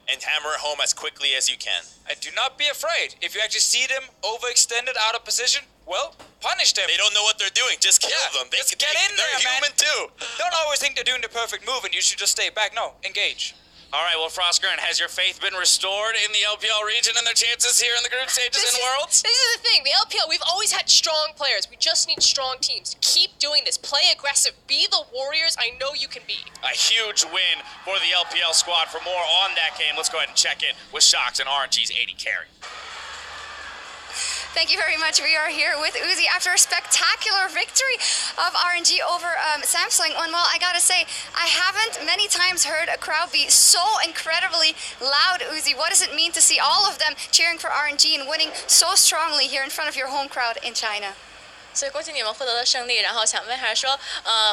and hammer it home as quickly as you can. And do not be afraid. If you actually see them overextended out of position, well, punish them. They don't know what they're doing. Just kill them. Get in there, they're human too. Don't always think they're doing the perfect move and you should just stay back. No, engage. All right, well, Frostgurn, has your faith been restored in the LPL region and their chances here in the group stages in Worlds? This is the thing. The LPL, we've always had strong players. We just need strong teams. Keep doing this. Play aggressive. Be the Warriors I know you can be. A huge win for the LPL squad. For more on that game, let's go ahead and check in with Shox and RNG's AD carry. Thank you very much. We are here with Uzi after a spectacular victory of RNG over Samsung. And well, I gotta say, I haven't many times heard a crowd be so incredibly loud, Uzi. What does it mean to see all of them cheering for RNG and winning so strongly here in front of your home crowd in China? 所以恭喜你们获得了胜利，然后想问一下说，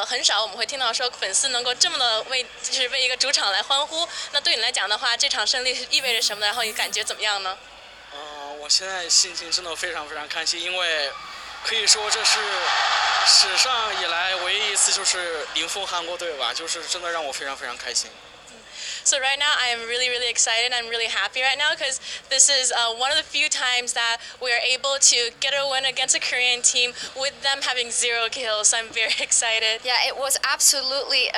很少我们会听到说粉丝能够这么的就是为一个主场来欢呼。那对你来讲的话，这场胜利意味着什么呢？然后你感觉怎么样呢？我现在心情真的非常非常开心，因为可以说这是史上以来唯一一次就是零封韩国队吧，就是真的让我非常非常开心。 So right now I am really, really excited. I'm really happy right now because this is one of the few times that we are able to get a win against a Korean team with them having 0 kills. So I'm very excited. Yeah, it was absolutely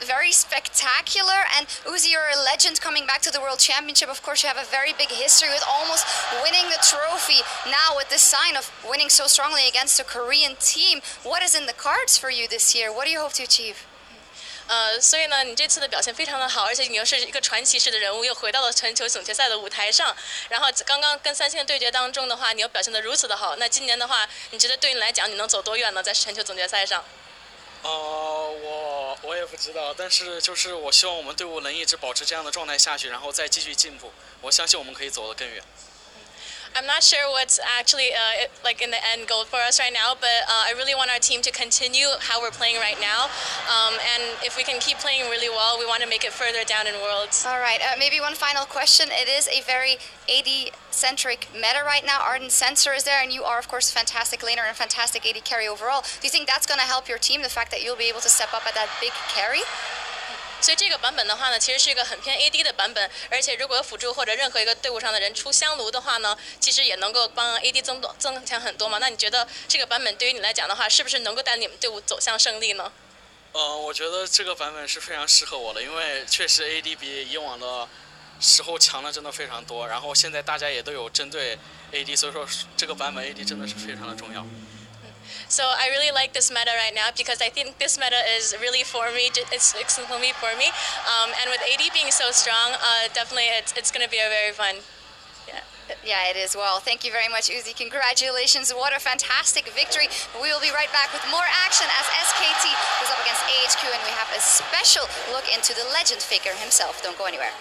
very spectacular. And Uzi, you're a legend coming back to the World Championship. Of course, you have a very big history with almost winning the trophy. Now with this sign of winning so strongly against a Korean team, what is in the cards for you this year? What do you hope to achieve? 所以呢，你这次的表现非常的好，而且你又是一个传奇式的人物，又回到了全球总决赛的舞台上。然后刚刚跟三星的对决当中的话，你又表现得如此的好。那今年的话，你觉得对你来讲，你能走多远呢？在全球总决赛上？我也不知道，但是就是我希望我们队伍能一直保持这样的状态下去，然后再继续进步。我相信我们可以走得更远。 I'm not sure what's actually like in the end goal for us right now, but I really want our team to continue how we're playing right now. And if we can keep playing really well, we want to make it further down in Worlds. All right, maybe one final question. It is a very AD-centric meta right now. Arden Sensor is there, and you are, of course, a fantastic laner and a fantastic AD carry overall. Do you think that's going to help your team, the fact that you'll be able to step up at that big carry? 所以这个版本的话呢，其实是一个很偏 AD 的版本，而且如果有辅助或者任何一个队伍上的人出香炉的话呢，其实也能够帮 AD 增强很多嘛。那你觉得这个版本对于你来讲的话，是不是能够带你们队伍走向胜利呢？我觉得这个版本是非常适合我的，因为确实 AD 比以往的时候强的真的非常多，然后现在大家也都有针对 AD， 所以说这个版本 AD 真的是非常的重要。 So I really like this meta right now because I think this meta is really for me. It's exclusively for me. And with AD being so strong, definitely it's going to be a very fun. Yeah, it is. Well, thank you very much, Uzi. Congratulations. What a fantastic victory. We will be right back with more action as SKT goes up against AHQ, and we have a special look into the legend figure himself. Don't go anywhere.